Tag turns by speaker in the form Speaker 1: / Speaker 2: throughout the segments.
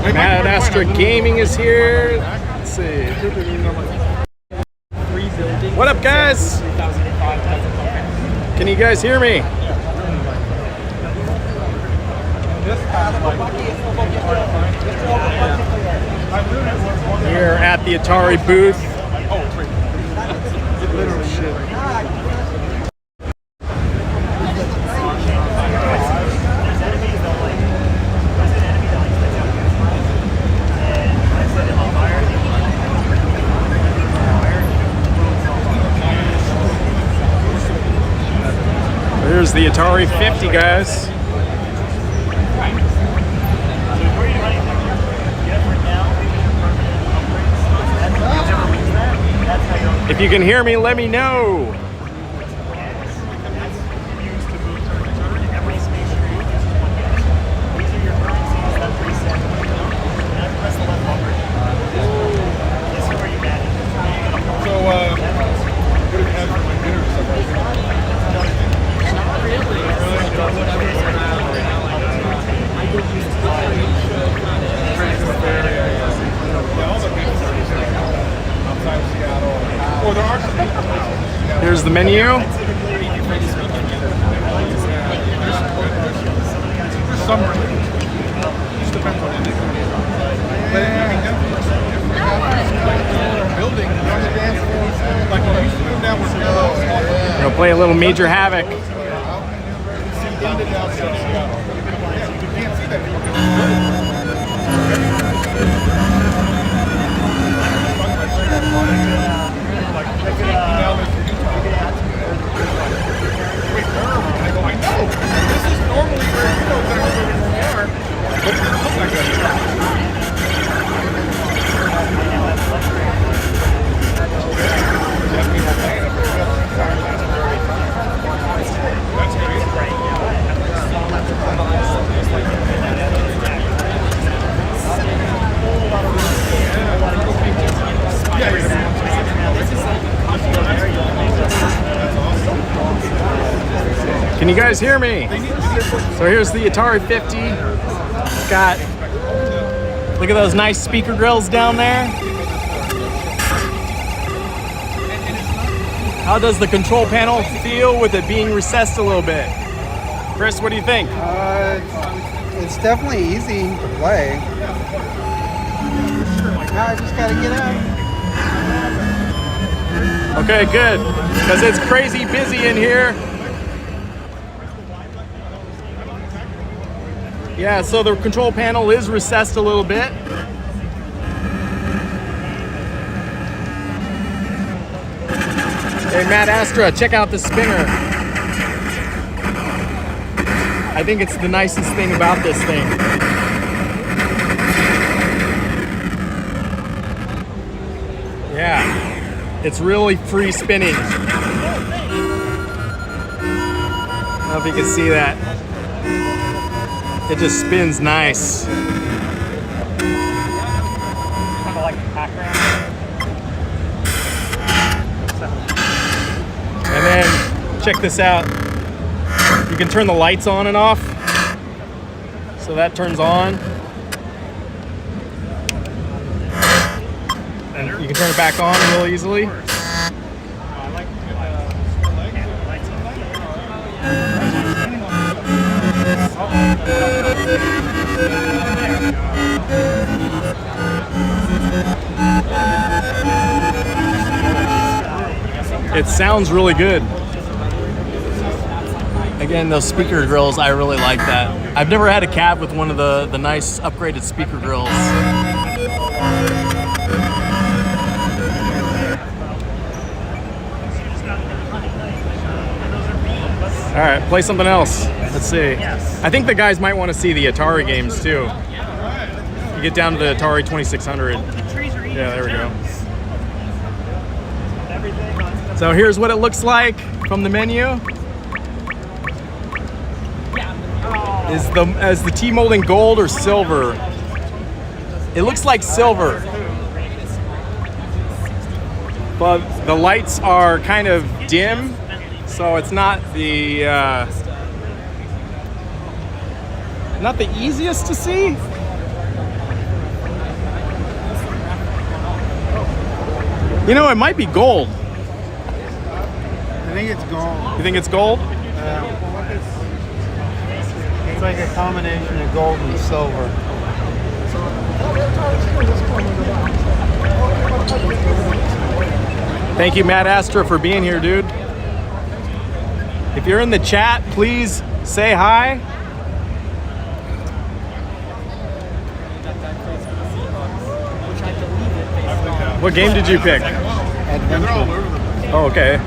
Speaker 1: Mad Astra Gaming is here. Let's see. What up, guys? Can you guys hear me? Here at the Atari booth. Here's the Atari 50, guys. If you can hear me, let me know. Here's the menu. We'll play a little Major Havoc. Can you guys hear me? So here's the Atari 50. It's got, look at those nice speaker grills down there. How does the control panel feel with it being recessed a little bit? Chris, what do you think?
Speaker 2: It's definitely easy to play. Now I just gotta get up.
Speaker 1: Okay, good. Because it's crazy busy in here. Yeah, so the control panel is recessed a little bit. Hey, Mad Astra, check out the spinner. I think it's the nicest thing about this thing. Yeah, it's really free spinning. I don't know if you can see that. It just spins nice.
Speaker 3: Kind of like a pack ram.
Speaker 1: And then check this out. You can turn the lights on and off. So that turns on. And you can turn it back on real easily. It sounds really good. Again, those speaker grills, I really like that. I've never had a cab with one of the nice upgraded speaker grills. All right, play something else. Let's see. I think the guys might want to see the Atari games too. You get down to the Atari 2600. Yeah, there we go. So here's what it looks like from the menu. Is the T-molding gold or silver? It looks like silver. But the lights are kind of dim, so it's not the easiest to see. You know, it might be gold.
Speaker 2: I think it's gold.
Speaker 1: You think it's gold?
Speaker 2: It's like a combination of gold and silver.
Speaker 1: Thank you, Matt Astra, for being here, dude. If you're in the chat, please say hi. What game did you pick?
Speaker 2: Adventure.
Speaker 1: Oh, okay.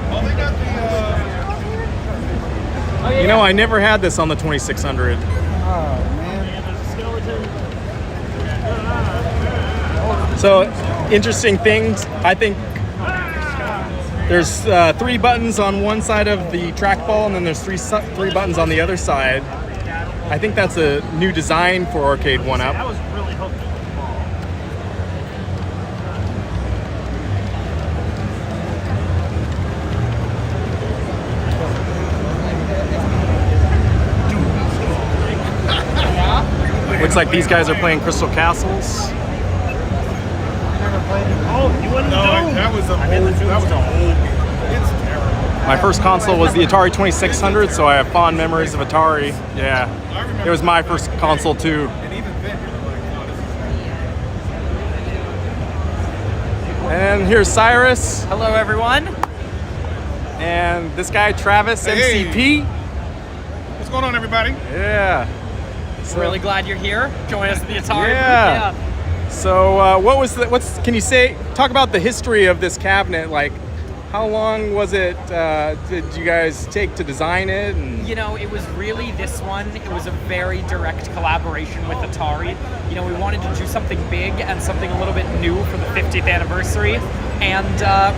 Speaker 1: You know, I never had this on the 2600.
Speaker 2: Oh, man.
Speaker 1: So, interesting things. I think there's 3 buttons on one side of the trackball, and then there's three buttons on the other side. I think that's a new design for Arcade1up.
Speaker 3: I was really hoping.
Speaker 1: Looks like these guys are playing Crystal Castles.
Speaker 3: Oh, you wouldn't know.
Speaker 4: That was a old. It's terrible.
Speaker 1: My first console was the Atari 2600, so I have fond memories of Atari. Yeah, it was my first console too.
Speaker 4: And even then,
Speaker 1: And here's Cyrus,
Speaker 5: Hello, everyone.
Speaker 1: and this guy Travis,
Speaker 4: Hey.
Speaker 1: MCP.
Speaker 4: what's going on, everybody?
Speaker 1: Yeah. So,
Speaker 5: Really glad you're here. Join us at the Atari.
Speaker 1: Yeah. So what was the, can you talk about the history of this cabinet? Like, how long was it, did you guys take to design it? And
Speaker 5: You know, it was really this one. It was a very direct collaboration with Atari. You know, we wanted to do something big and something a little bit new for the 50th anniversary. And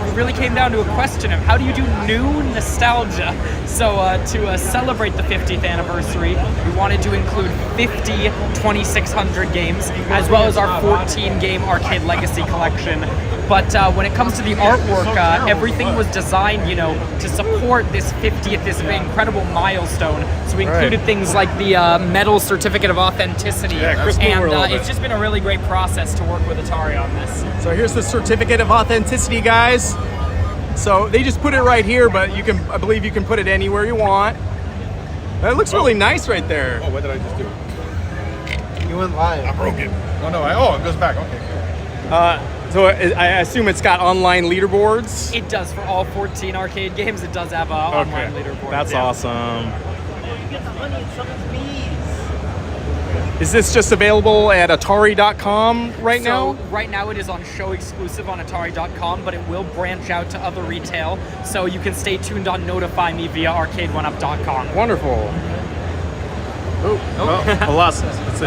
Speaker 5: it really came down to a question of how do you do new nostalgia? So to celebrate the 50th anniversary, we wanted to include 50 2600 games, as well as our 14-game Arcade Legacy collection. But when it comes to the artwork, everything was designed, you know, to support this 50th, this incredible milestone. So we included things like the metal certificate of authenticity.
Speaker 1: Yeah, Chris Moore a little
Speaker 5: and
Speaker 1: bit.
Speaker 5: it's just been a really great process to work with Atari on this.
Speaker 1: so here's the certificate of authenticity, guys. So they just put it right here, but I believe you can put it anywhere you want. That looks really nice right there.
Speaker 4: Oh, what did I just do?
Speaker 2: You went live.
Speaker 4: I broke it. Oh no! It goes back. Okay.
Speaker 1: So I assume it's got online leaderboards.
Speaker 5: It does for all 14 arcade games. It does have online leaderboard.
Speaker 1: That's
Speaker 5: yeah.
Speaker 1: awesome. Is this just available at Atari.com right now?
Speaker 5: So right now it is on show exclusive on Atari.com, but it will branch out to other retail. So you can stay tuned on Notify Me via Arcade1up.com.
Speaker 1: Wonderful. Oh, well, lost it. Let's see.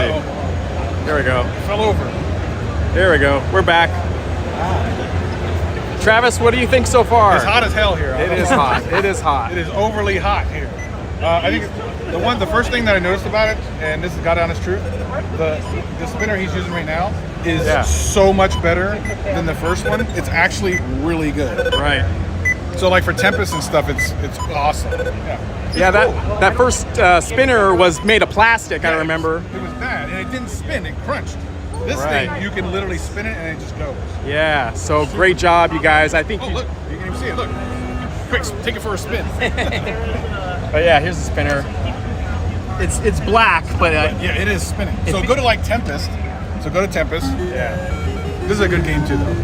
Speaker 1: There we go.
Speaker 4: Fell over.
Speaker 1: There we go. We're back. Travis, what do you think so far?
Speaker 4: It's hot as hell here.
Speaker 1: It is hot. It is hot.
Speaker 4: It is overly hot here. I think the first thing that I noticed about it, and this is God honest truth, the spinner he's using right now is so much better than the first one. It's actually really good.
Speaker 1: Right.
Speaker 4: So like for Tempest and stuff, it's awesome.
Speaker 1: Yeah, that first spinner was made of plastic, I remember.
Speaker 4: It was bad, and it didn't spin. It crunched. This
Speaker 1: Right.
Speaker 4: thing, you can literally spin it, and it just goes.
Speaker 1: Yeah, so great job, you guys. I think
Speaker 4: Oh, look. You can even see it. Look. Quick, take it for a spin.
Speaker 1: But yeah, here's the spinner. It's black, but
Speaker 4: Yeah, it is spinning. So go to like Tempest. So go to Tempest.
Speaker 1: yeah.
Speaker 4: This is a good game too, though.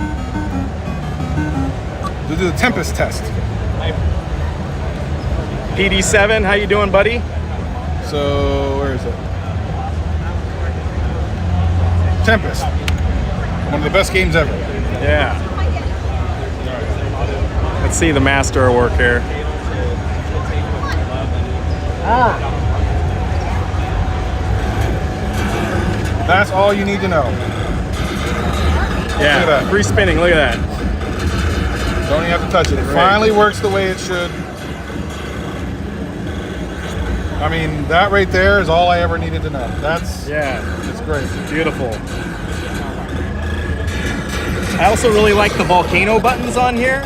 Speaker 4: So do the Tempest test.
Speaker 1: PD7, how you doing, buddy?
Speaker 4: So where is it? Tempest. One of the best games ever.
Speaker 1: Yeah. Let's see the master work here.
Speaker 4: That's all you need to know.
Speaker 1: Yeah,
Speaker 4: Look at that.
Speaker 1: free spinning, look at that.
Speaker 4: Don't even have to touch it. It finally works the way it should. I mean, that right there is all I ever needed to know. That's great.
Speaker 1: Beautiful. I also really like the volcano buttons on here.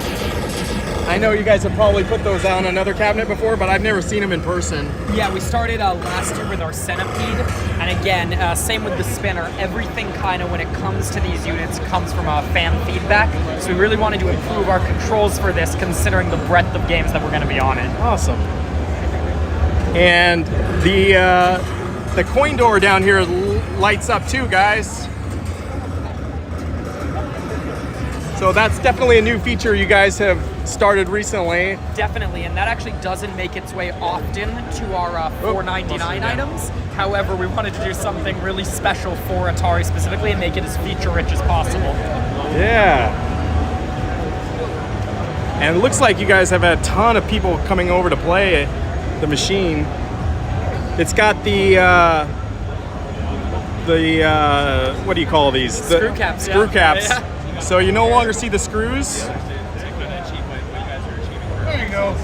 Speaker 1: I know you guys have probably put those on another cabinet before, but I've never seen them in person.
Speaker 5: Yeah, we started last year with our Centipede, and again, same with the spinner. Everything kind of, when it comes to these units, comes from fan feedback. So we really wanted to improve our controls for this, considering the breadth of games that we're going to be on it.
Speaker 1: Awesome. And the coin door down here lights up too, guys. So that's definitely a new feature you guys have started recently.
Speaker 5: Definitely, and that actually doesn't make its way often to our $4.99 items. However, we wanted to do something really special for Atari specifically and make it as feature-rich as possible.
Speaker 1: Yeah. And it looks like you guys have had a ton of people coming over to play the machine. It's got the what do you call these?
Speaker 5: Screw caps.
Speaker 1: Screw caps.
Speaker 5: Yeah.
Speaker 1: So you no longer see the screws.
Speaker 4: There you go.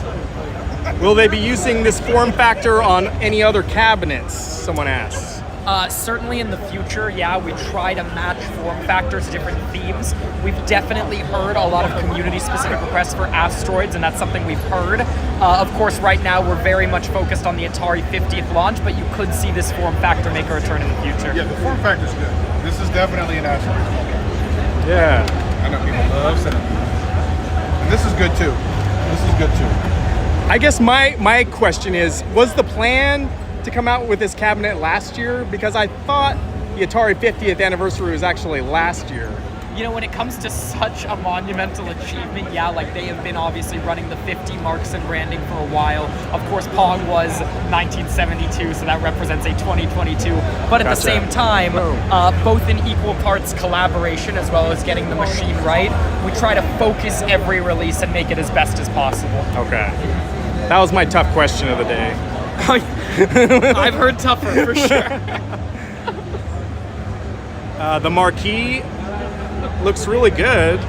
Speaker 1: Will they be using this form factor on any other cabinets? Someone asks.
Speaker 5: Certainly in the future, yeah, we try to match form factors, different themes. We've definitely heard a lot of community-specific requests for asteroids, and that's something we've heard. Of course, right now we're very much focused on the Atari 50th launch, but you could see this form factor make a return in the future.
Speaker 4: Yeah, the form factor's good. This is definitely an asteroid.
Speaker 1: Yeah.
Speaker 4: I know people love Centipede. And this is good too. This is good too.
Speaker 1: I guess my question is, was the plan to come out with this cabinet last year? Because I thought the Atari 50th anniversary was actually last year.
Speaker 5: You know, when it comes to such a monumental achievement, yeah, like they have been obviously running the 50 marks and branding for a while. Of course, Pong was 1972, so that represents a 2022. But at the same time, both in equal parts collaboration as well as getting the machine right, we try to focus every release and make it as best as possible.
Speaker 1: Okay. That was my tough question of the day.
Speaker 5: I've heard tougher, for sure.
Speaker 1: The marquee looks really good.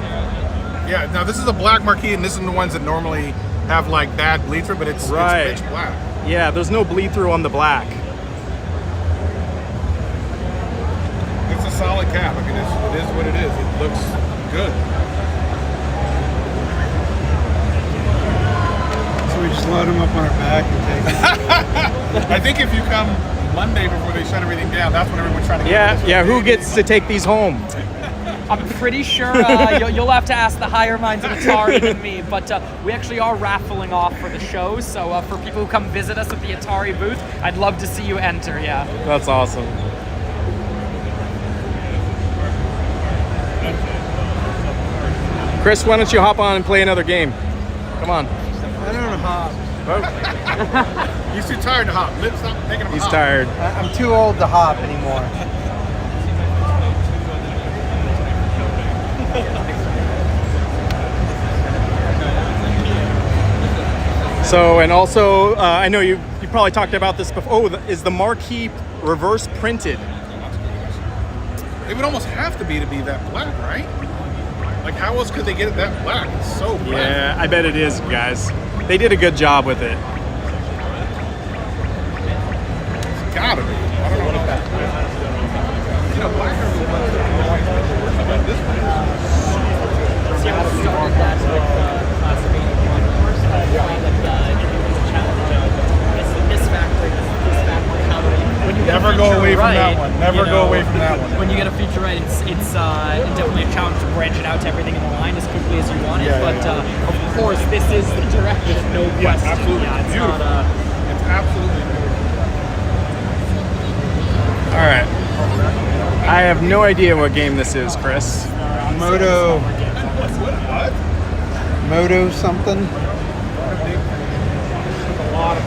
Speaker 4: Yeah, now this is a black marquee, and this is the ones that normally have like bad bleed through, but it's pitch black.
Speaker 1: Yeah, there's no bleed through on the black.
Speaker 4: It's a solid cap. I mean, it is what it is. It looks good.
Speaker 2: So we just load them up on our back and take them.
Speaker 4: I think if you come Monday before they shut everything down, that's when everyone's trying to get this.
Speaker 1: Yeah, who gets to take these home?
Speaker 5: I'm pretty sure you'll have to ask the higher minds of Atari than me, but we actually are raffling off for the show, so for people who come visit us at the Atari booth, I'd love to see you enter, yeah.
Speaker 1: That's awesome. Chris, why don't you hop on and play another game? Come on.
Speaker 2: I don't know hop.
Speaker 4: He's too tired to hop. Stop making him
Speaker 1: He's
Speaker 4: hop.
Speaker 1: tired.
Speaker 2: I'm too old to hop anymore.
Speaker 1: So, and also, I know you probably talked about this before. Oh, is the marquee reverse printed?
Speaker 4: It would almost have to be that black, right? Like, how else could they get it that black? It's so black.
Speaker 1: Yeah, I bet it is, guys. They did a good job with it.
Speaker 4: It's gotta be. I don't know what else. You know, black are the ones that are always this one.
Speaker 5: See, I started that with Sabine one. First, I find that it was a challenge. It's this factor, how do you... When you get
Speaker 4: Never
Speaker 5: a
Speaker 4: go
Speaker 5: feature
Speaker 4: away from
Speaker 5: right,
Speaker 4: that one. Never
Speaker 5: you
Speaker 4: go
Speaker 5: know,
Speaker 4: away from that one.
Speaker 5: When you get a feature right, it's definitely a challenge to branch it out to everything in the line as quickly as you want it.
Speaker 4: Yeah,
Speaker 5: but
Speaker 4: yeah.
Speaker 5: of course, this is the direction, no
Speaker 4: Yes,
Speaker 5: question.
Speaker 4: absolutely.
Speaker 5: Yeah, it's
Speaker 4: Beautiful.
Speaker 5: not
Speaker 4: It's absolutely beautiful.
Speaker 1: All right. I have no idea what game this is, Chris.
Speaker 2: Moto
Speaker 4: What?
Speaker 2: Moto something.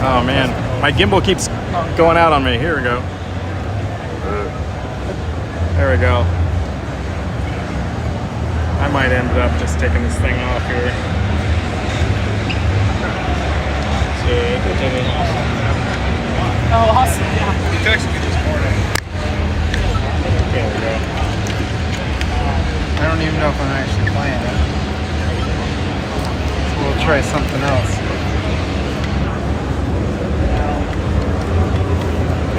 Speaker 1: Oh man, my gimbal keeps going out on me. Here we go. There we go. I might end up just taking this thing off here.
Speaker 5: Oh, awesome. Yeah.
Speaker 4: He texted me this morning.
Speaker 1: There we go.
Speaker 2: I don't even know if I'm actually playing it. So we'll try something else.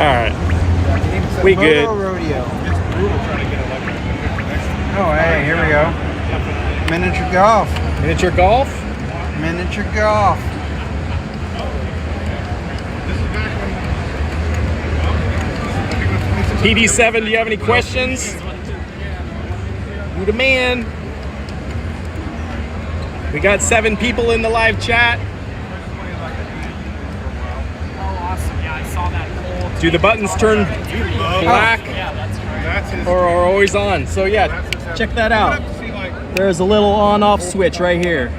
Speaker 1: All right.
Speaker 2: So
Speaker 1: We
Speaker 2: Moto
Speaker 1: good.
Speaker 2: Rodeo.
Speaker 4: It's brutal trying to get electric.
Speaker 2: Oh, hey, here we go. Miniature golf.
Speaker 1: Miniature golf.
Speaker 2: Miniature golf.
Speaker 4: This is back when.
Speaker 1: PD7, do you have any questions? You the man. We got 7 people in the live chat.
Speaker 5: Oh, awesome. Yeah, I saw that whole.
Speaker 1: Do the buttons turn black
Speaker 5: Yeah, that's correct.
Speaker 4: That's his.
Speaker 1: or are always on? So yeah, check that out. There's a little on-off switch right here.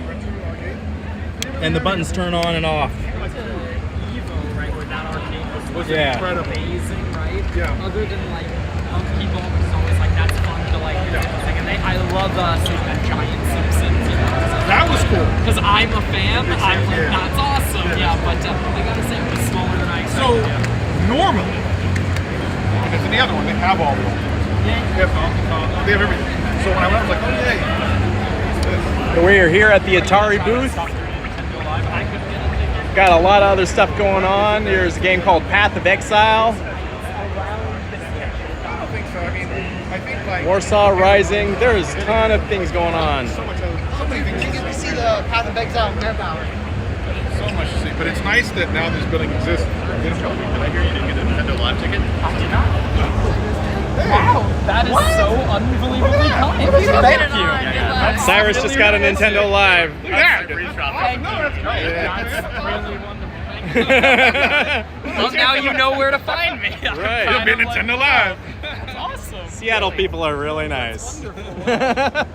Speaker 1: And the buttons turn on and off.
Speaker 5: Evo, right, where that arcade was
Speaker 1: Yeah.
Speaker 5: amazing, right?
Speaker 4: Yeah.
Speaker 5: Other than like Monkey Ball, was always like that's fun to like. And I love seeing that giant Simpsons. You know,
Speaker 4: That was cool.
Speaker 5: because I'm a fan. I'm like, that's awesome. Yeah, but I gotta say it was smaller than I
Speaker 4: So
Speaker 5: expected.
Speaker 4: normally, because in the other one they have all the old ones. They have Donkey Kong. They have everything. So when I went, I was like, oh yay.
Speaker 1: We're here at the Atari booth. Got a lot of other stuff going on. There's a game called Path of Exile,
Speaker 4: I don't think so. I mean, I think like
Speaker 1: Warsaw Rising. There's a ton of things going on.
Speaker 4: so many things.
Speaker 6: You get to see the Path of Exile map hour.
Speaker 4: So much to see. But it's nice that now this building exists.
Speaker 3: Did I hear you didn't get a Nintendo Live ticket?
Speaker 5: I did not. Wow, that is so unbelievably kind. Thank you.
Speaker 1: Cyrus just got a Nintendo Live.
Speaker 4: Look at that.
Speaker 5: Thank you.
Speaker 4: No, that's great.
Speaker 5: That's really wonderful. Well, now you know where to find me.
Speaker 1: Right.
Speaker 4: It'll be Nintendo Live.
Speaker 5: That's awesome.
Speaker 1: Seattle people are really nice.
Speaker 4: That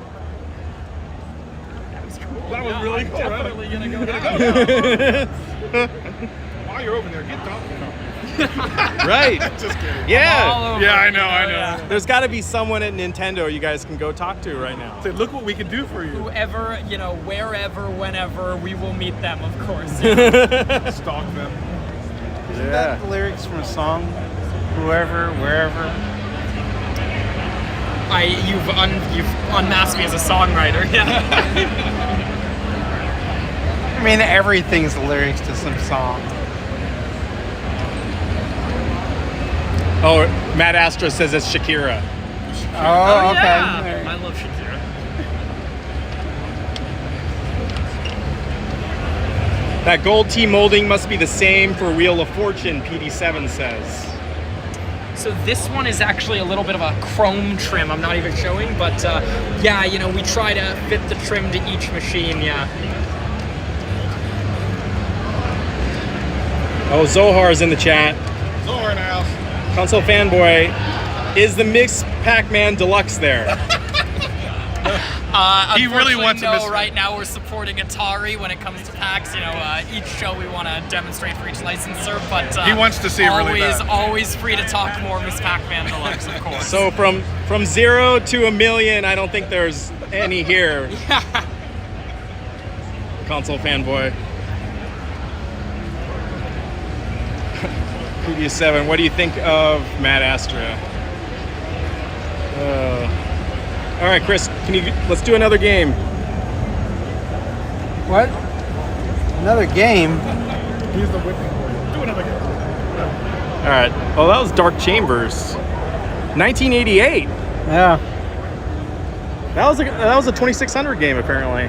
Speaker 4: was really cool, right?
Speaker 5: Definitely gonna go down.
Speaker 4: While you're over there, get Donkey Kong.
Speaker 1: Right.
Speaker 4: Just kidding.
Speaker 1: Yeah.
Speaker 5: All over,
Speaker 4: Yeah, I know,
Speaker 5: you
Speaker 4: I know.
Speaker 5: yeah.
Speaker 1: There's got to be someone at Nintendo you guys can go talk to right now.
Speaker 4: Say, look what we can do for you.
Speaker 5: Whoever, wherever, whenever, we will meet them, of course.
Speaker 4: Stalk them.
Speaker 2: Isn't that the lyrics from a song? Whoever, wherever.
Speaker 5: You've unmasked me as a songwriter. Yeah.
Speaker 2: I mean, everything's the lyrics to some song.
Speaker 1: Oh, Matt Astra says it's Shakira.
Speaker 2: Oh, okay.
Speaker 5: Yeah. I love Shakira.
Speaker 1: That gold T molding must be the same for Wheel of Fortune, PD7 says.
Speaker 5: So this one is actually a little bit of a chrome trim. I'm not even showing, but yeah, we try to fit the trim to each machine. Yeah.
Speaker 1: Oh, Zohar's in the chat.
Speaker 4: Zohar in the house.
Speaker 1: Console fanboy, is the Mix Pac-Man Deluxe there?
Speaker 4: He really wants to
Speaker 5: no,
Speaker 4: miss-
Speaker 5: right now we're supporting Atari when it comes to PAX. Each show we want to demonstrate for each licensor, but
Speaker 4: He wants to see it really bad.
Speaker 5: always free to talk more Miss Pac-Man Deluxe, of course.
Speaker 1: So from 0 to 1,000,000, I don't think there's any here. Console fanboy. Previous 7, what do you think of Matt Astra? All right, Chris, let's do another game.
Speaker 2: What? Another game?
Speaker 4: He's the whipping boy. Do another game.
Speaker 1: All right. Oh, that was Dark Chambers, 1988.
Speaker 2: Yeah.
Speaker 1: That was a 2600 game apparently.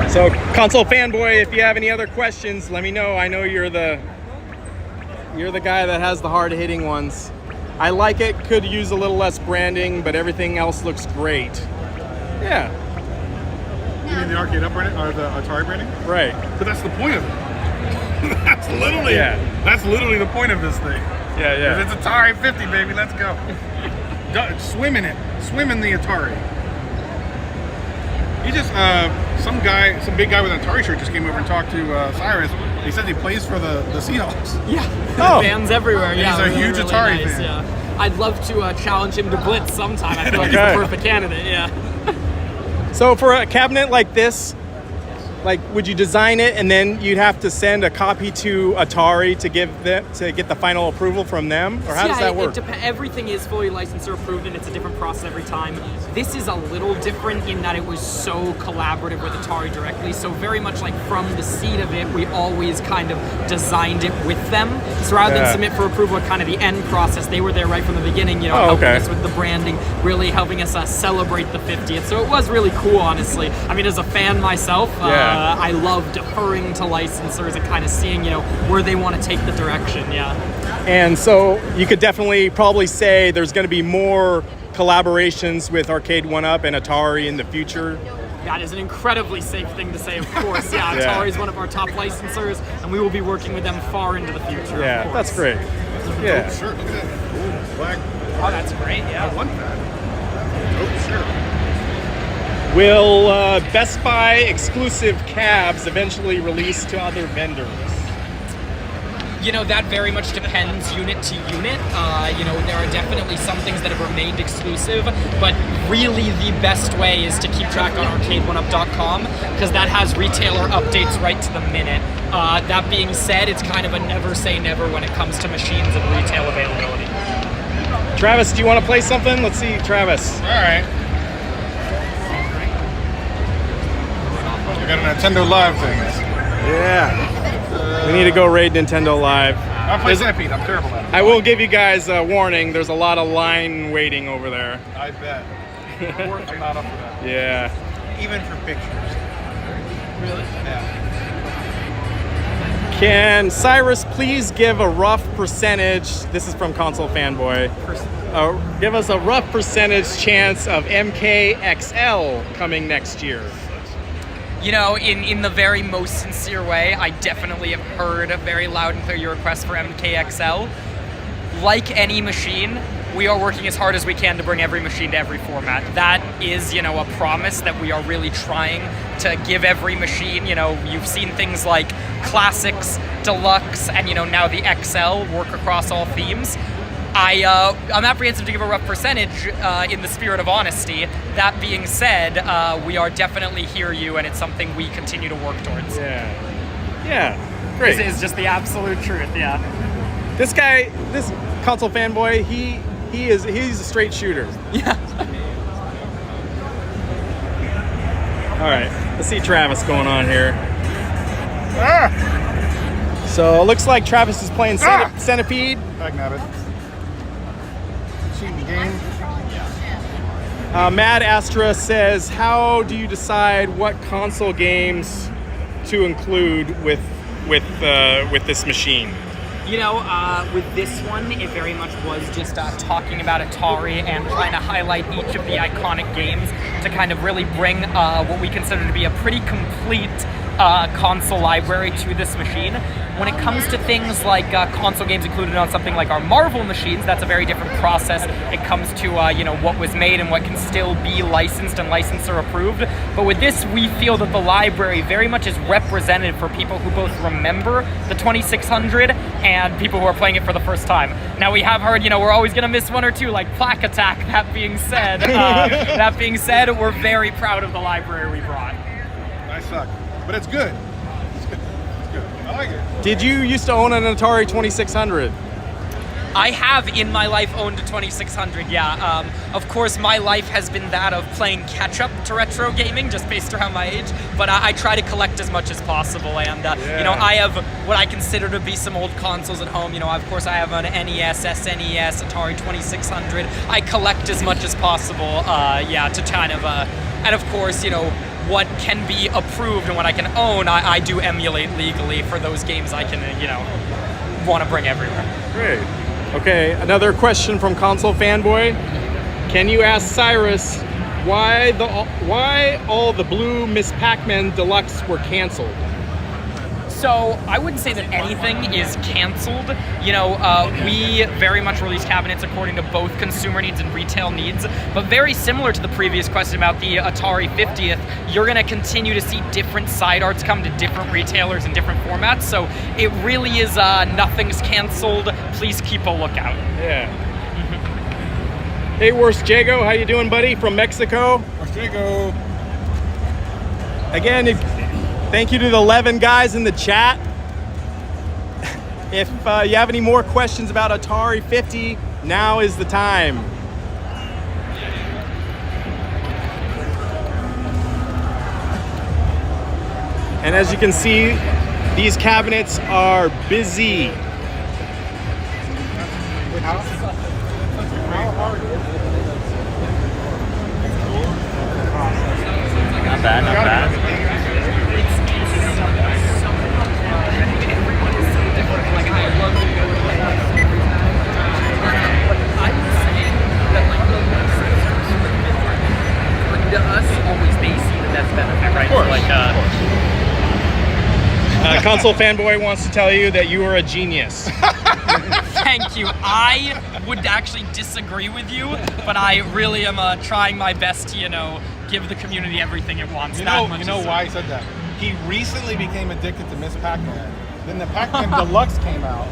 Speaker 1: So, console fanboy, if you have any other questions, let me know. I know you're the guy that has the hard-hitting ones. I like it. Could use a little less branding, but everything else looks great. Yeah,
Speaker 4: You mean the Arcade1up branding or the Atari branding?
Speaker 1: right.
Speaker 4: But that's the point of it. That's literally the point of this thing.
Speaker 1: Yeah,
Speaker 4: It's Atari 50, baby. Let's go. Swim in it. Swim in the Atari. He just some big guy with an Atari shirt just came over and talked to Cyrus. He says he plays for the Seahawks.
Speaker 5: Yeah.
Speaker 1: Oh.
Speaker 5: Fans everywhere.
Speaker 4: He's
Speaker 5: Yeah,
Speaker 4: a
Speaker 5: really,
Speaker 4: huge
Speaker 5: really
Speaker 4: Atari
Speaker 5: nice,
Speaker 4: fan.
Speaker 5: Yeah. I'd love to challenge him to blitz sometime. I feel like he's
Speaker 1: Okay.
Speaker 5: the perfect candidate. Yeah.
Speaker 1: So for a cabinet like this, like, would you design it and then you'd have to send a copy to Atari to get the final approval from them, or how does that work?
Speaker 5: Everything is fully licensor approved, and it's a different process every time. This is a little different in that it was so collaborative with Atari directly. So very much like from the seed of it, we always kind of designed it with them. So rather than submit for approval at kind of the end process, they were there right from the beginning. Helping us with the branding, really helping us celebrate the 50th. So it was really cool, honestly. I mean, as a fan myself. I love deferring to licensors and kind of seeing, where they want to take the direction,
Speaker 1: And so you could definitely probably say there's going to be more collaborations with Arcade1up and Atari in the future.
Speaker 5: That is an incredibly safe thing to say, of course. Atari is one of our top licensors, and we will be working with them far into the future.
Speaker 1: Yeah,
Speaker 5: of course.
Speaker 1: that's great. Yeah.
Speaker 4: Oh, sure. Look at that. Ooh, black.
Speaker 5: Oh, that's great,
Speaker 4: I want that. Oh, sure.
Speaker 1: Will Best Buy exclusive cabs eventually release to other vendors?
Speaker 5: That very much depends unit to unit. There are definitely some things that have remained exclusive, but really the best way is to keep track on Arcade1up.com, because that has retailer updates right to the minute. That being said, it's kind of a never say never when it comes to machines and retail availability.
Speaker 1: Travis, do you want to play something? Let's see, Travis.
Speaker 4: All right. I got a Nintendo Live thing.
Speaker 1: Yeah. We need to go raid Nintendo Live.
Speaker 4: I'll play Centipede. I'm terrible at it.
Speaker 1: I will give you guys a warning. There's a lot of line waiting over there.
Speaker 4: I bet. I'm not up for that.
Speaker 1: Yeah.
Speaker 2: Even for pictures.
Speaker 5: Really?
Speaker 2: Yeah.
Speaker 1: Can Cyrus please give a rough percentage? This is from Console Fanboy. Give us a rough percentage chance of MKXL coming next year.
Speaker 5: In the very most sincere way, I definitely have heard very loud and clear your request for MKXL. Like any machine, we are working as hard as we can to bring every machine to every format. That is, a promise that we are really trying to give every machine. You've seen things like Classics, Deluxe, and, now the XL work across all themes. I'm apprehensive to give a rough percentage in the spirit of honesty. That being said, we are definitely hear you, and it's something we continue to work towards.
Speaker 1: Yeah, great.
Speaker 5: This is just the absolute truth,
Speaker 1: This guy, this Console Fanboy, he's a straight shooter.
Speaker 5: Yeah.
Speaker 1: All right, let's see Travis going on here.
Speaker 4: Ah!
Speaker 1: So it looks like Travis is playing Centipede.
Speaker 4: Back nabbit. Cheating game.
Speaker 1: Mad Astra says, how do you decide what console games to include with this machine?
Speaker 5: With this one, it very much was just talking about Atari and trying to highlight each of the iconic games to kind of really bring what we consider to be a pretty complete console library to this machine. When it comes to things like console games included on something like our Marvel machines, that's a very different process. It comes to what was made and what can still be licensed and licensor approved. But with this, we feel that the library very much is represented for people who both remember the 2600 and people who are playing it for the first time. Now we have heard, we're always going to miss one or two, like Plaque Attack. That being said, we're very proud of the library we brought.
Speaker 4: I suck, but it's good. It's good. I like it.
Speaker 1: Did you used to own an Atari 2600?
Speaker 5: I have in my life owned a 2600, yeah. Of course, my life has been that of playing catch-up to retro gaming, just based around my age, but I try to collect as much as possible, and, I have what I consider to be some old consoles at home. Of course, I have an NES, SNES, Atari 2600. I collect as much as possible, to kind of, and of course, what can be approved and what I can own, I do emulate legally for those games I can, want to bring everywhere.
Speaker 1: Great. Okay, another question from Console Fanboy. Can you ask Cyrus why all the blue Miss Pac-Man Deluxe were canceled?
Speaker 5: So I wouldn't say that anything is canceled. We very much release cabinets according to both consumer needs and retail needs, but very similar to the previous question about the Atari 50th, you're gonna continue to see different side arts come to different retailers in different formats, so it really is nothing's canceled. Please keep a lookout.
Speaker 1: Yeah. Hey, Worst Jago, how you doing, buddy? From Mexico.
Speaker 4: Worst Jago.
Speaker 1: Again, Thank you to the 11 guys in the chat. If you have any more questions about Atari 50, now is the time. And as you can see, these cabinets are busy.
Speaker 3: Not bad, not bad.
Speaker 5: To us, always they see the best benefit, right?
Speaker 3: Of course,
Speaker 5: Like,
Speaker 1: Console Fanboy wants to tell you that you are a genius.
Speaker 5: thank you. I would actually disagree with you, but I really am trying my best to, give the community everything it wants.
Speaker 4: You know why he said that? He recently became addicted to Miss Pac-Man. Then the Pac-Man Deluxe came out,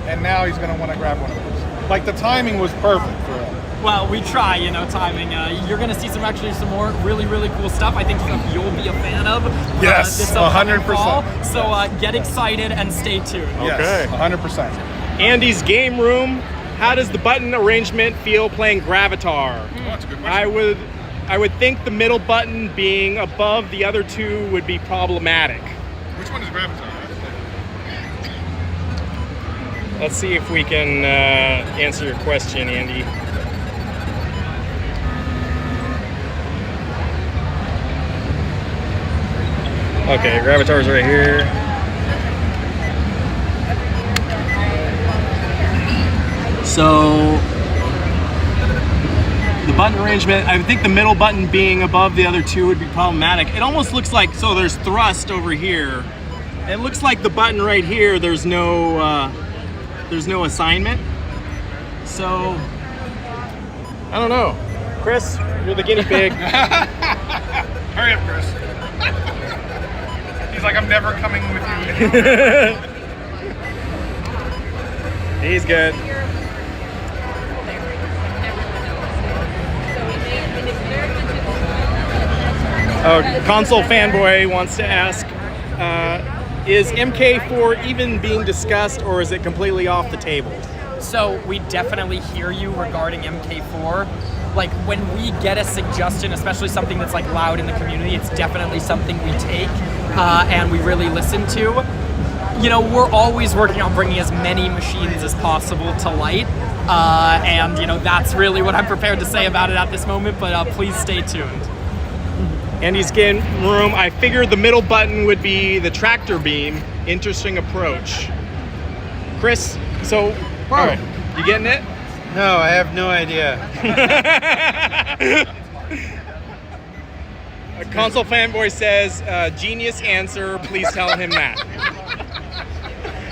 Speaker 4: and now he's gonna want to grab one of those. Like the timing was perfect for him.
Speaker 5: Well, we try, timing. You're going to see some more really, really cool stuff. I think stuff you'll be a fan of.
Speaker 4: Yes,
Speaker 5: this upcoming
Speaker 4: 100%.
Speaker 5: fall. So get excited and stay tuned.
Speaker 4: Yes, 100%.
Speaker 1: Andy's Game Room. How does the button arrangement feel playing Gravatar?
Speaker 4: That's a good question.
Speaker 1: I would think the middle button being above the other two would be problematic.
Speaker 4: Which one is Gravatar?
Speaker 1: Let's see if we can answer your question, Andy. Okay, Gravatar's right here. So the button arrangement, I think the middle button being above the other two would be problematic. It almost looks like, so there's thrust over here. It looks like the button right here, there's no assignment. So, I don't know. Chris, you're the guinea pig.
Speaker 4: Hurry up, Chris. He's like, I'm never coming with you.
Speaker 1: He's good. Oh, Console Fanboy wants to ask, is MK4 even being discussed, or is it completely off the table?
Speaker 5: So we definitely hear you regarding MK4. Like when we get a suggestion, especially something that's like loud in the community, it's definitely something we take and we really listen to. We're always working on bringing as many machines as possible to light. And that's really what I'm prepared to say about it at this moment, but please stay tuned.
Speaker 1: Andy's Game Room, I figured the middle button would be the tractor beam. Interesting approach. Chris, so, all right, you getting it?
Speaker 2: No, I have no idea.
Speaker 1: Console Fanboy says, genius answer, please tell him that.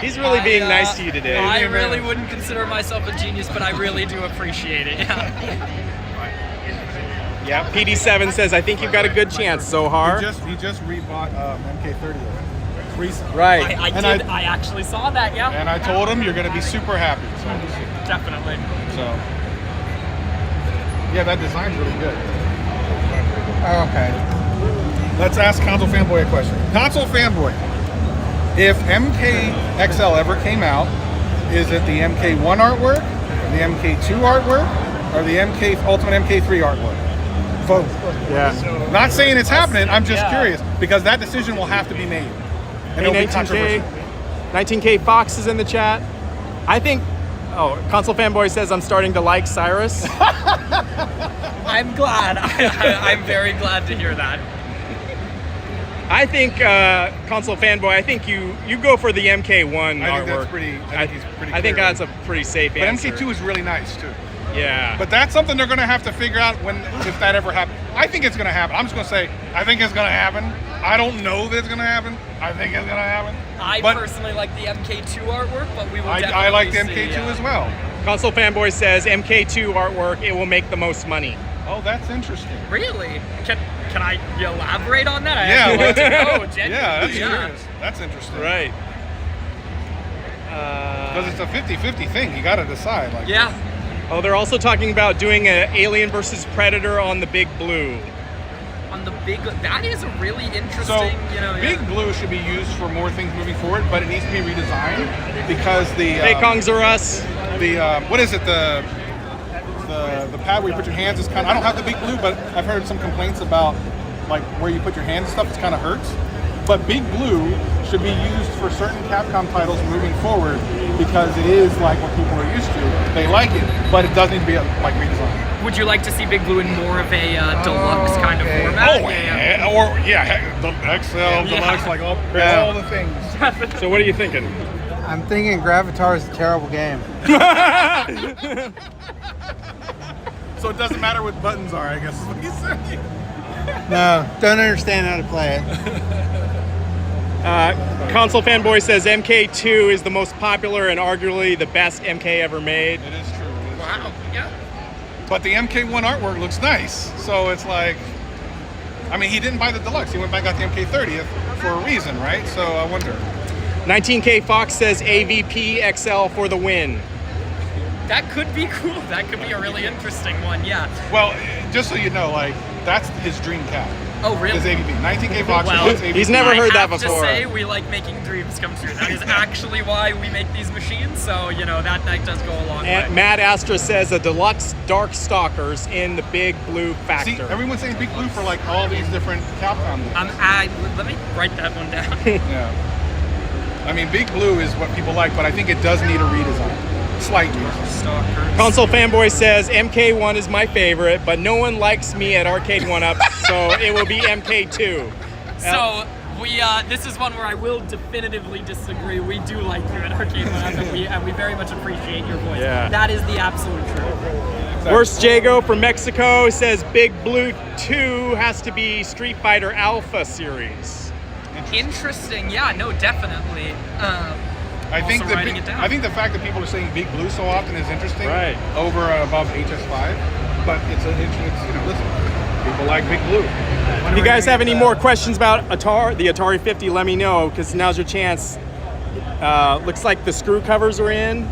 Speaker 1: He's really being nice to you today.
Speaker 5: I really wouldn't consider myself a genius, but I really do appreciate it.
Speaker 1: Yeah, PD7 says, I think you've got a good chance, Zohar.
Speaker 4: He just rebought MK30 recently.
Speaker 1: Right.
Speaker 5: I actually saw that, yeah.
Speaker 4: And I told him you're going to be super happy. So,
Speaker 5: Definitely.
Speaker 4: yeah, that design's really good.
Speaker 2: Okay.
Speaker 4: Let's ask Console Fanboy a question. Console Fanboy, if MKXL ever came out, is it the MK1 artwork, the MK2 artwork, or the Ultimate MK3 artwork? Vote.
Speaker 1: Yeah.
Speaker 4: Not saying it's happening, I'm just curious, because that decision will have to be made. And it'll be controversial.
Speaker 1: 19K Fox is in the chat. I think, Console Fanboy says I'm starting to like Cyrus.
Speaker 5: I'm glad. I'm very glad to hear that.
Speaker 1: I think, Console Fanboy, I think you go for the MK1 artwork. I think that's a pretty safe answer.
Speaker 4: But MK2 is really nice, too.
Speaker 1: Yeah.
Speaker 4: But that's something they're going to have to figure out if that ever happens. I think it's going to happen. I'm just going to say, I think it's going to happen. I don't know that it's going to happen. I think it's going to happen.
Speaker 5: I personally like the MK2 artwork, but we will definitely
Speaker 4: I like the MK2 as well.
Speaker 1: Console Fanboy says MK2 artwork, it will make the most money.
Speaker 4: Oh, that's interesting.
Speaker 5: Really? Can I elaborate on that?
Speaker 4: Yeah,
Speaker 5: I'd like to know, genuinely.
Speaker 4: Yeah, that's curious. That's interesting.
Speaker 1: Right.
Speaker 4: Because it's a 50-50 thing. You got to decide.
Speaker 5: Yeah.
Speaker 1: Oh, they're also talking about doing an Alien versus Predator on the Big Blue.
Speaker 5: On the big, that is a really interesting,
Speaker 4: So,
Speaker 5: yeah.
Speaker 4: Big Blue should be used for more things moving forward, but it needs to be redesigned because the
Speaker 1: Hey, Kongs are us.
Speaker 4: what is it, the pad where you put your hands is kind of, I don't have the Big Blue, but I've heard some complaints about like where you put your hands and stuff, it kind of hurts. But Big Blue should be used for certain Capcom titles moving forward because it is like what people are used to. They like it, but it does need to be like redesigned.
Speaker 5: Would you like to see Big Blue in more of a deluxe kind of format?
Speaker 4: The XL, Deluxe, like all the things.
Speaker 1: So what are you thinking?
Speaker 2: I'm thinking Gravatar is a terrible game.
Speaker 4: So it doesn't matter what buttons are, I guess is what he's saying.
Speaker 2: No, don't understand how to play it.
Speaker 1: Console Fanboy says MK2 is the most popular and arguably the best MK ever made.
Speaker 4: It is true.
Speaker 5: Wow, yeah.
Speaker 4: But the MK1 artwork looks nice, so it's like, I mean, he didn't buy the deluxe. He went back and got the MK30th for a reason, right? So I wonder.
Speaker 1: 19K Fox says AVP XL for the win.
Speaker 5: That could be cool. That could be a really interesting one, yeah.
Speaker 4: Well, just so you know, like, that's his dream cap.
Speaker 5: Oh, really?
Speaker 4: His AVP. 19K Fox
Speaker 5: Well,
Speaker 4: wants AVP.
Speaker 1: He's never heard that
Speaker 5: I have
Speaker 1: before.
Speaker 5: to say, we like making dreams come true. That is actually why we make these machines, so, you know, that does go a long way.
Speaker 1: And Matt Astra says a deluxe Dark Stalkers in the Big Blue Factor.
Speaker 4: See, everyone's saying Big Blue for, like, all these different Capcom games.
Speaker 5: Let me write that one down.
Speaker 4: Yeah. I mean, Big Blue is what people like, but I think it does need a redesign. Slight redesign.
Speaker 5: Stalkers.
Speaker 1: Console Fanboy says MK1 is my favorite, but no one likes me at Arcade1up, so it will be MK2.
Speaker 5: So this is one where I will definitively disagree. We do like you at Arcade1up, and we very much appreciate your voice.
Speaker 1: Yeah.
Speaker 5: That is the absolute truth.
Speaker 1: Worst Jago from Mexico says Big Blue 2 has to be Street Fighter Alpha series.
Speaker 5: Interesting. Yeah. No. Definitely.
Speaker 4: I think
Speaker 5: Also writing it down.
Speaker 4: I think the fact that people are saying Big Blue so often is interesting,
Speaker 1: Right.
Speaker 4: over and above HS5. But it's you know, listen, people like Big Blue.
Speaker 1: If you guys have any more questions about the Atari 50, let me know, because now's your chance. Looks like the screw covers are in.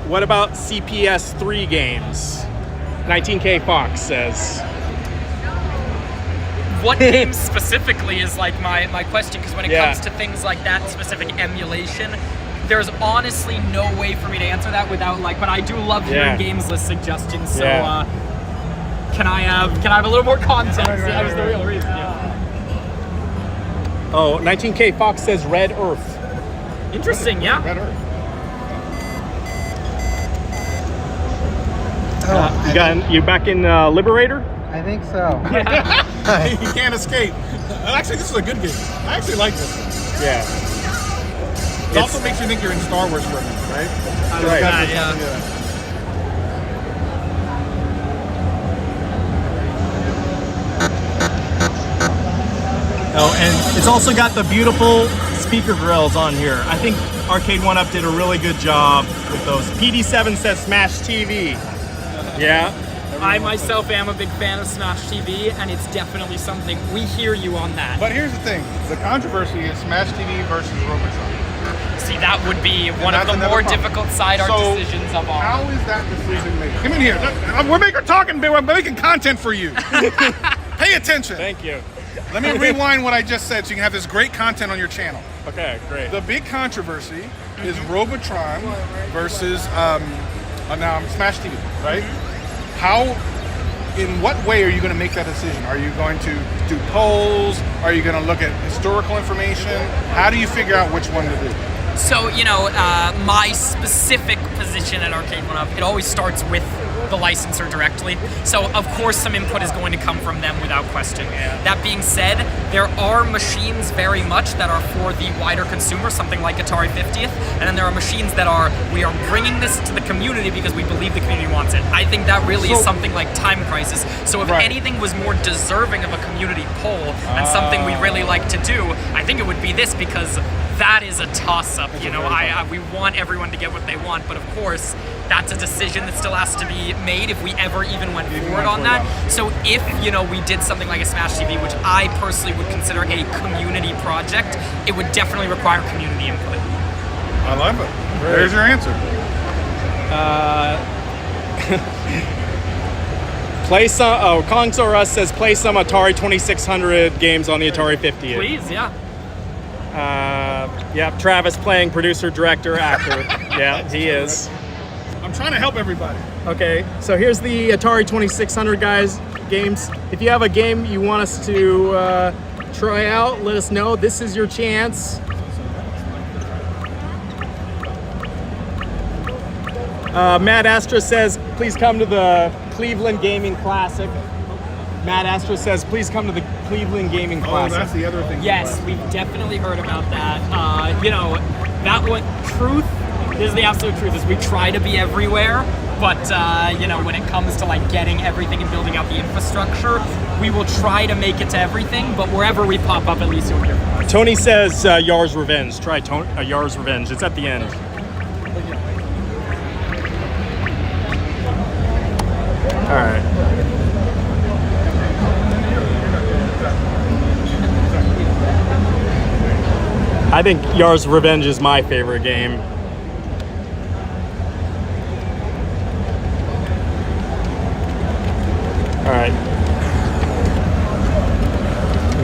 Speaker 1: What about CPS 3 games? 19K Fox says.
Speaker 5: What game specifically is like my question, because when it
Speaker 1: Yeah.
Speaker 5: comes to things like that specific emulation, there's honestly no way for me to answer that without but I do love hearing
Speaker 1: Yeah.
Speaker 5: games list suggestions, so
Speaker 1: Yeah.
Speaker 5: can I have a little more context? That was the real reason. Yeah.
Speaker 1: Oh, 19K Fox says Red Earth.
Speaker 5: Interesting, yeah.
Speaker 4: Red Earth.
Speaker 1: You back in Liberator?
Speaker 2: I think so.
Speaker 4: He can't escape. Actually, this is a good game. I actually like this one.
Speaker 1: Yeah.
Speaker 4: It also makes you think you're in Star Wars for a minute, right?
Speaker 1: Right.
Speaker 5: Yeah.
Speaker 7: Oh, and it's also got the beautiful speaker grills on here. I think Arcade1up did a really good job with those.
Speaker 1: PD7 says Smash TV. Yeah.
Speaker 5: I myself am a big fan of Smash TV, and it's definitely something. We hear you on that.
Speaker 4: But here's the thing: the controversy is Smash TV versus Robotron.
Speaker 5: See, that would be one of
Speaker 4: that's
Speaker 5: the
Speaker 4: another
Speaker 5: more
Speaker 4: problem.
Speaker 5: difficult side art
Speaker 4: So,
Speaker 5: decisions of all.
Speaker 4: How is that decision made? Come in here. We're talking. We're making content for you. Pay attention.
Speaker 1: Thank you.
Speaker 4: Let me rewind what I just said so you can have this great content on your channel.
Speaker 1: Okay, great.
Speaker 4: The big controversy is Robotron versus Smash TV, right? In what way are you going to make that decision? Are you going to do polls? Are you going to look at historical information? How do you figure out which one to do?
Speaker 5: So, my specific position at Arcade1up, it always starts with the licensor directly. So, of course, some input is going to come from them without question. That being said, there are machines very much that are for the wider consumer, something like Atari 50th, and then there are machines that we are bringing this to the community because we believe the community wants it. I think that really is something like Time Crisis. So if anything was more deserving of a community poll and something we really like to do, I think it would be this, because that is a toss-up. We want everyone to get what they want, but of course, that's a decision that still has to be made if we ever even went forward on that. So if, we did something like a Smash TV, which I personally would consider a community project, it would definitely require community input.
Speaker 4: I love it. There's your answer.
Speaker 1: Play some. Oh, Kongsaurus says play some Atari 2600 games on the Atari 50.
Speaker 5: Please, yeah.
Speaker 1: Yeah, Travis playing producer, director, actor. Yeah, he is.
Speaker 4: I'm trying to help everybody.
Speaker 1: Okay, so here's the Atari 2600 games. If you have a game you want us to try out, let us know. This is your chance. Matt Astra says, please come to the Cleveland Gaming Classic. Matt Astra says, please come to the Cleveland Gaming Classic.
Speaker 4: Oh, that's the other thing.
Speaker 5: Yes, we've definitely heard about that. That one, truth, this is the absolute truth, is we try to be everywhere, but, when it comes to, getting everything and building out the infrastructure, we will try to make it to everything, but wherever we pop up, at least you'll hear from us.
Speaker 1: Tony says, Yar's Revenge. Try Yar's Revenge. It's at the end. All right. I think Yar's Revenge is my favorite game. All right.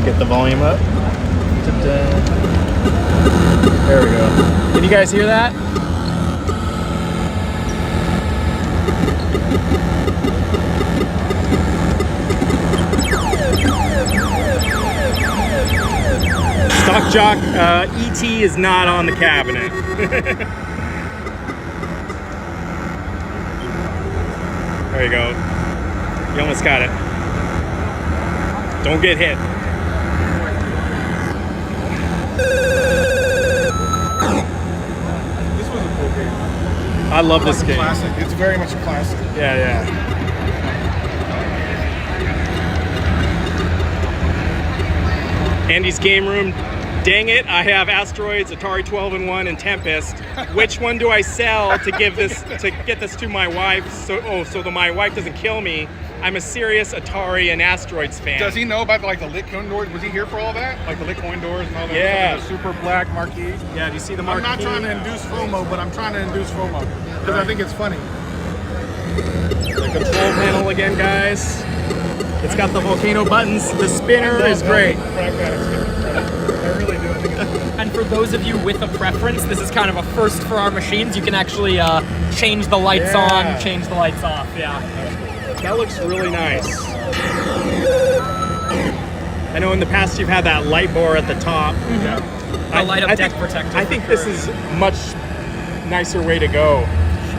Speaker 1: Get the volume up. There we go. Can you guys hear that? Stock Jock, E.T. is not on the cabinet. There you go. You almost got it. Don't get hit.
Speaker 4: This was a cool game.
Speaker 1: I love this game.
Speaker 4: Classic. It's very much a classic.
Speaker 1: Yeah, yeah. Andy's Game Room. Dang it, I have Asteroids, Atari 12-in-1, and Tempest. Which one do I sell to get this to my wife so my wife doesn't kill me? I'm a serious Atari and Asteroids fan.
Speaker 4: Does he know about the lit coin doors? Was he here for all that? Like the lit coin doors and all that?
Speaker 1: Yeah.
Speaker 4: The super black marquee?
Speaker 1: Yeah, do you see the marquee?
Speaker 4: I'm not trying to induce FOMO, but I'm trying to induce FOMO. Because I think it's funny.
Speaker 1: The control panel again, guys. It's got the volcano buttons. The spinner is great.
Speaker 4: I really do.
Speaker 5: And for those of you with a preference, this is kind of a first for our machines. You can actually change the lights on, change the lights off. Yeah.
Speaker 1: That looks really nice. I know in the past you've had that light bar at the top.
Speaker 5: Mm-hmm. The light up deck protector.
Speaker 1: I think this is a much nicer way to go.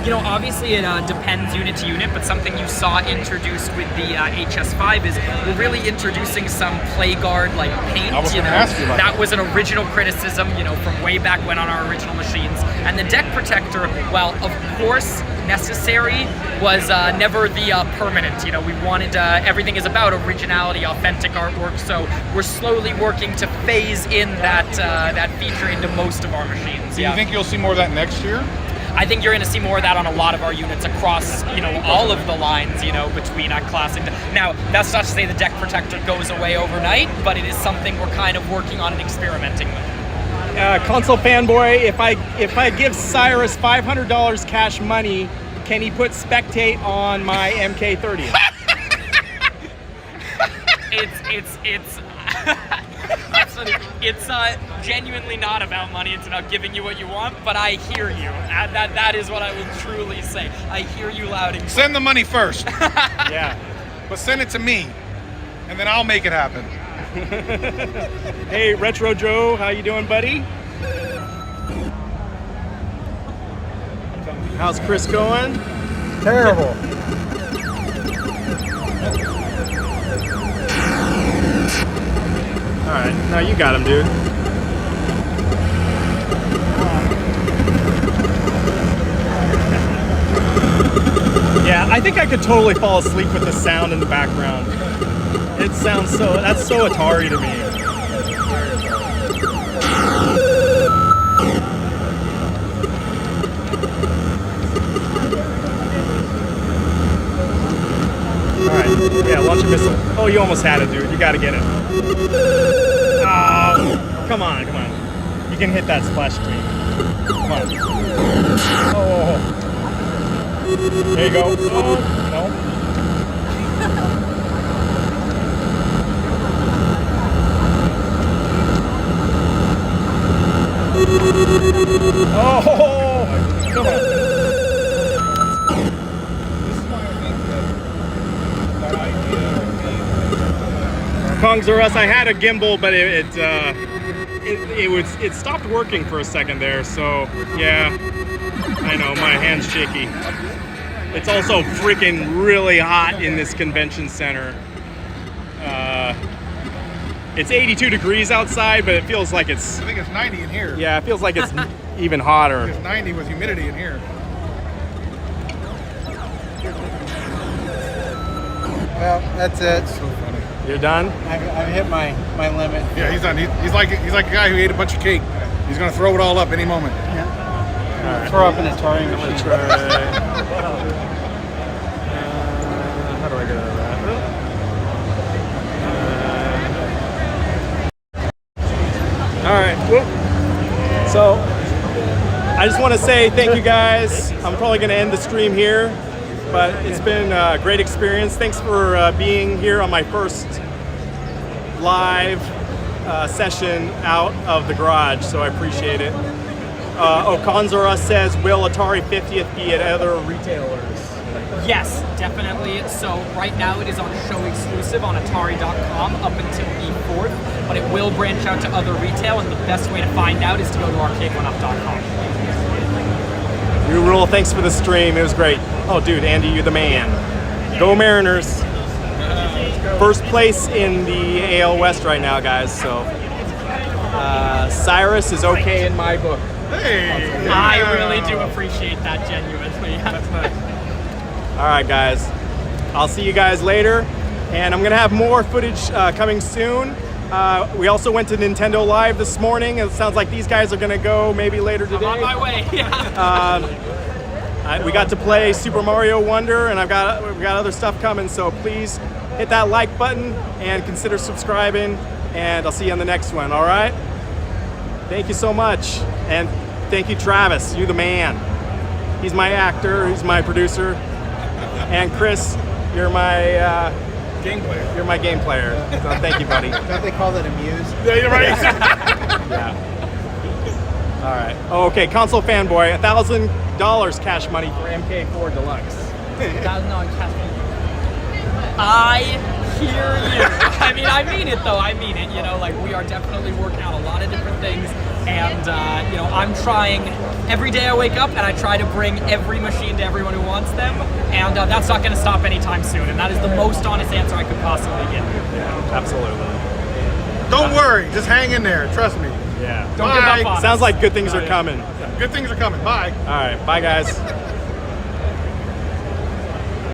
Speaker 5: Obviously it depends unit to unit, but something you saw introduced with the HS5 is we're really introducing some play guard like paint.
Speaker 4: I was gonna ask you about
Speaker 5: that was an original criticism, from way back when on our original machines. And the deck protector, well, of course, necessary, was never the permanent. We wanted everything is about originality, authentic artwork. So we're slowly working to phase in that feature into most of our machines.
Speaker 4: Do you think you'll see more of that next year?
Speaker 5: I think you're going to see more of that on a lot of our units across, all of the lines, between classic. Now, that's not to say the deck protector goes away overnight, but it is something we're kind of working on and experimenting with.
Speaker 1: Console fanboy, if I give Cyrus $500 cash money, can he put spectate on my MK30? It's
Speaker 5: genuinely not about money. It's about giving you what you want. But I hear you. That is what I will truly say. I hear you loud and clear.
Speaker 4: Send the money first,
Speaker 1: Yeah.
Speaker 4: but send it to me, and then I'll make it happen.
Speaker 1: Hey, Retro Joe, how you doing, buddy? How's Chris going?
Speaker 2: Terrible.
Speaker 1: All right, now you got him, dude. Yeah, I think I could totally fall asleep with the sound in the background. It sounds that's so Atari to me. All right, yeah, launch a missile. Oh, you almost had it, dude. You gotta get it. Oh, come on. You can hit that splash screen. Come on. Oh. There you go. Oh, no. Oh, come on. Kongs R Us. I had a gimbal, but it stopped working for a second there. So yeah, I know my hand's shaky. It's also freaking really hot in this convention center. It's 82 degrees outside, but it feels like it's.
Speaker 4: I think it's 90 in here.
Speaker 1: Yeah, it feels like it's even hotter.
Speaker 4: It's 90 with humidity in here.
Speaker 2: Well, that's it.
Speaker 4: So funny.
Speaker 1: You're done?
Speaker 2: I've hit my limit.
Speaker 4: Yeah, he's done. He's like a guy who ate a bunch of cake. He's gonna throw it all up any moment.
Speaker 2: Yeah. Throw up an Atari machine.
Speaker 1: How do I get out of that? All right. Whoop. So I just want to say thank you guys. I'm probably going to end the stream here, but it's been a great experience. Thanks for being here on my first live session out of the garage, so I appreciate it. Kongs R Us says, will Atari 50th be at other retailers?
Speaker 5: Yes, definitely. So right now it is on show exclusive on Atari.com up until the 4th, but it will branch out to other retail, and the best way to find out is to go to Arcade1up.com.
Speaker 1: You rule. Thanks for the stream. It was great. Oh, dude, Andy, you're the man. Go Mariners. First place in the AL West right now, guys. So Cyrus is okay in my book.
Speaker 4: Hey!
Speaker 5: I really do appreciate that genuinely.
Speaker 4: That's nice.
Speaker 1: All right, guys. I'll see you guys later, and I'm gonna have more footage coming soon. We also went to Nintendo Live this morning. It sounds like these guys are gonna go maybe later today.
Speaker 5: I'm on my way. Yeah.
Speaker 1: We got to play Super Mario Wonder, and we've got other stuff coming. So please hit that like button and consider subscribing. And I'll see you on the next one. All right. Thank you so much, and thank you, Travis. You're the man. He's my actor. He's my producer. And Chris, you're my
Speaker 4: Game player.
Speaker 1: You're my game player. So thank you, buddy.
Speaker 2: Don't they call that amuse?
Speaker 4: Yeah, you're right.
Speaker 1: Yeah. All right. Oh, okay. Console fanboy, $1,000 cash money for MK4 Deluxe.
Speaker 5: $1,000 cash. I hear you. I mean, I mean it though. I mean it. You know, like we are definitely working on a lot of different things, and you know, I'm trying. Every day I wake up and I try to bring every machine to everyone who wants them, and that's not going to stop anytime soon. And that is the most honest answer I could possibly give.
Speaker 1: Yeah, absolutely.
Speaker 4: Don't worry. Just hang in there. Trust me.
Speaker 1: Yeah.
Speaker 5: Don't give up on us.
Speaker 1: Sounds like good things are coming.
Speaker 4: Good things are coming. Bye.
Speaker 1: All right. Bye, guys.